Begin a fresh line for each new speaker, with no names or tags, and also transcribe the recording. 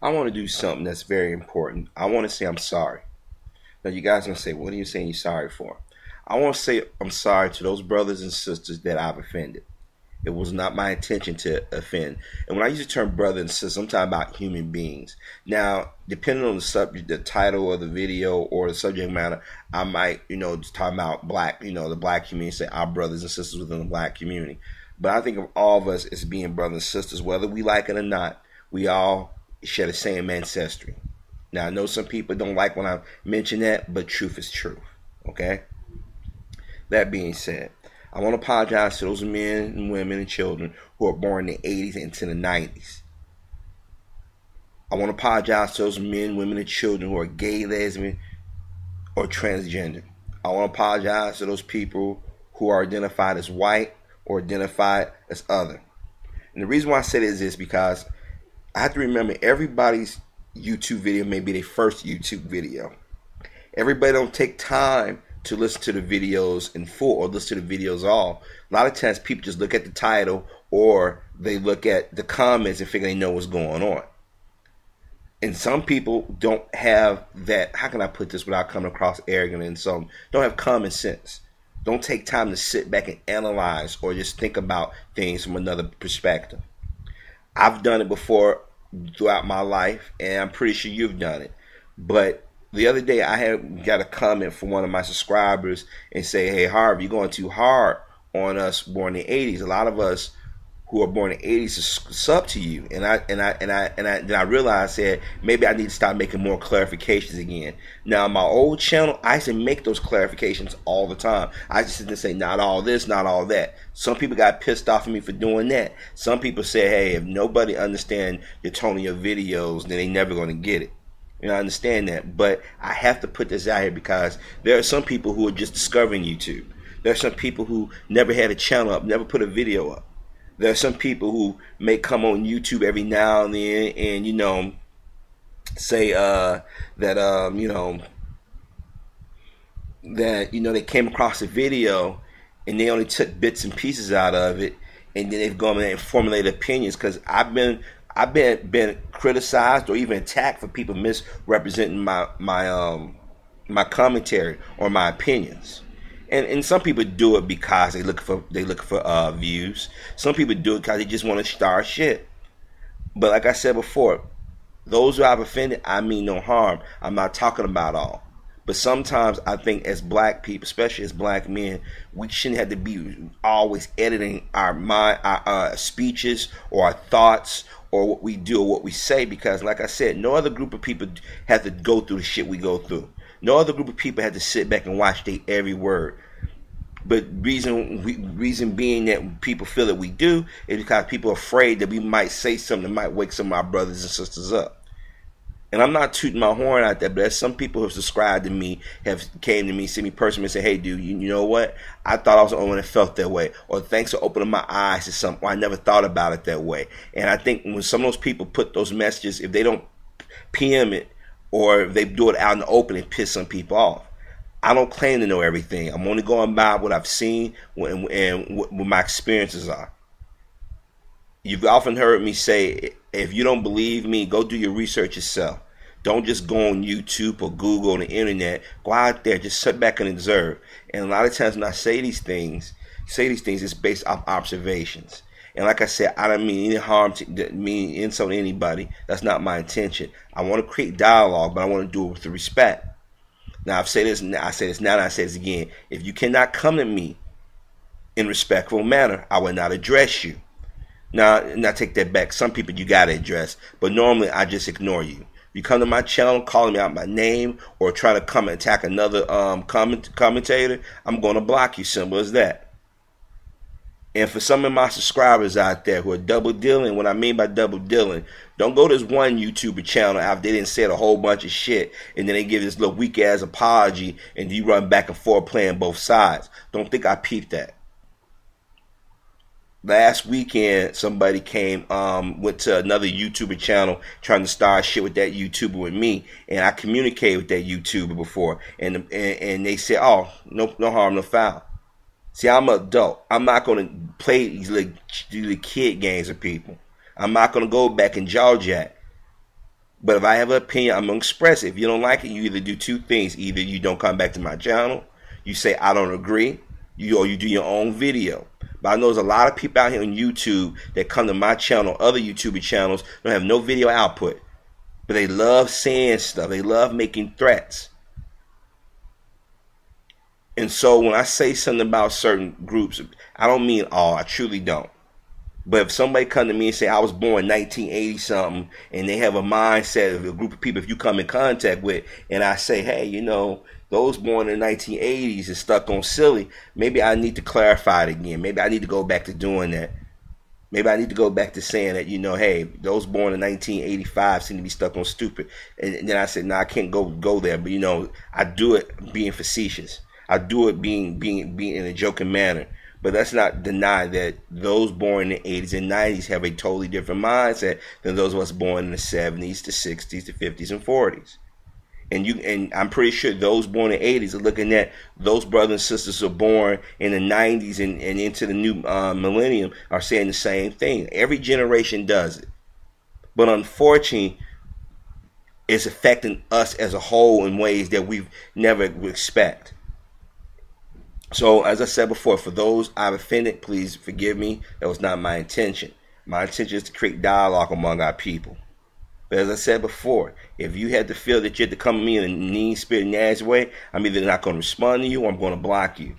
I want to do something that's very important. I want to say I'm sorry. Now, you guys are going to say, what are you saying you're sorry for? I want to say I'm sorry to those brothers and sisters that I've offended. It was not my intention to offend. And when I use the term brother and sister, I'm talking about human beings. Now, depending on the subject, the title of the video or the subject matter, I might, just talk about black, the black community, say our brothers and sisters within the black community. But I think of all of us as being brothers and sisters, whether we like it or not. We all share the same ancestry. Now, I know some people don't like when I mention that, but truth is truth. Okay? That being said, I want to apologize to those men and women and children who are born in the 80s and into the 90s. I want to apologize to those men, women, and children who are gay, lesbian, or transgender. I want to apologize to those people who are identified as white or identified as other. And the reason why I say this is because I have to remember everybody's YouTube video may be their first YouTube video. Everybody don't take time to listen to the videos in full or listen to the videos all. A lot of times people just look at the title or they look at the comments and figure they know what's going on. And some people don't have that, how can I put this without coming across arrogant, and some don't have common sense. Don't take time to sit back and analyze or just think about things from another perspective. I've done it before throughout my life, and I'm pretty sure you've done it. But the other day, I had got a comment from one of my subscribers and say, "Hey, Harvey, you're going too hard on us born in the '80s. A lot of us who are born in the '80s sub to you." And then I realized, said, maybe I need to start making more clarifications again. Now, my old channel, I used to make those clarifications all the time. I just didn't say not all this, not all that. Some people got pissed off at me for doing that. Some people say, hey, if nobody understands your tone of your videos, then they never going to get it. I understand that, but I have to put this out here because there are some people who are just discovering YouTube. There are some people who never had a channel up, never put a video up. There are some people who may come on YouTube every now and then and, say that they came across a video and they only took bits and pieces out of it, and then they've gone and formulated opinions. Because I've been criticized or even attacked for people misrepresenting my commentary or my opinions. And some people do it because they look for views. Some people do it because they just want to start shit. But like I said before, those who I've offended, I mean no harm. I'm not talking about all. But sometimes I think as black people, especially as black men, we shouldn't have to be always editing our speeches or our thoughts or what we do or what we say, because like I said, no other group of people have to go through the shit we go through. No other group of people have to sit back and watch their every word. But reason being that people feel that we do is because people are afraid that we might say something that might wake some of our brothers and sisters up. And I'm not tooting my horn out there, but there's some people who have subscribed to me, have came to me, sent me personally and said, hey, dude, you know what? I thought I was the only one that felt that way. Or thanks for opening my eyes to something. Or I never thought about it that way. And I think when some of those people put those messages, if they don't PM it, or if they do it out in the open, and piss some people off. I don't claim to know everything. I'm only going by what I've seen and what my experiences are. You've often heard me say, if you don't believe me, go do your research yourself. Don't just go on YouTube or Google on the internet. Go out there, just sit back and observe. And a lot of times when I say these things, it's based off observations. And like I said, I don't mean any harm to mean insult to anybody. That's not my intention. I want to create dialogue, but I want to do it with the respect. Now I say this now, and I say this again. If you cannot come to me in a respectful manner, I will not address you. Now take that back. Some people you gotta address, but normally I just ignore you. You come to my channel calling me out my name or try to come and attack another commentator, I'm going to block you. Simple as that. And for some of my subscribers out there who are double dealing, what I mean by double dealing, don't go to this one YouTuber channel after they didn't say a whole bunch of shit and then they give this little weak ass apology and you run back and forth playing both sides. Don't think I peeped that. Last weekend, somebody went to another YouTuber channel trying to start shit with that YouTuber with me, and I communicated with that YouTuber before, and they said, oh, no harm, no foul. See, I'm an adult. I'm not going to play these little kid games with people. I'm not going to go back and jaw jack. But if I have an opinion, I'm going to express it. If you don't like it, you either do two things. Either you don't come back to my channel, you say I don't agree, or you do your own video. But I know there's a lot of people out here on YouTube that come to my channel, other YouTuber channels, don't have no video output. But they love saying stuff. They love making threats. And so when I say something about certain groups, I don't mean all. I truly don't. But if somebody come to me and say I was born 1980 something, and they have a mindset of a group of people if you come in contact with, and I say, hey, you know, those born in the 1980s is stuck on silly, maybe I need to clarify it again. Maybe I need to go back to doing that. Maybe I need to go back to saying that, you know, hey, those born in 1985 seem to be stuck on stupid. And then I said, no, I can't go there. But, you know, I do it being facetious. I do it being in a joking manner. But let's not deny that those born in the 80s and 90s have a totally different mindset than those of us born in the 70s, the 60s, the 50s, and 40s. And I'm pretty sure those born in the 80s are looking at those brothers and sisters who are born in the 90s and into the new millennium are saying the same thing. Every generation does it. But unfortunately, it's affecting us as a whole in ways that we've never expect. So, as I said before, for those I've offended, please forgive me. That was not my intention. My intention is to create dialogue among our people. But as I said before, if you had to feel that you had to come to me in a mean, spirit, nasty way, I'm either not going to respond to you or I'm going to block you.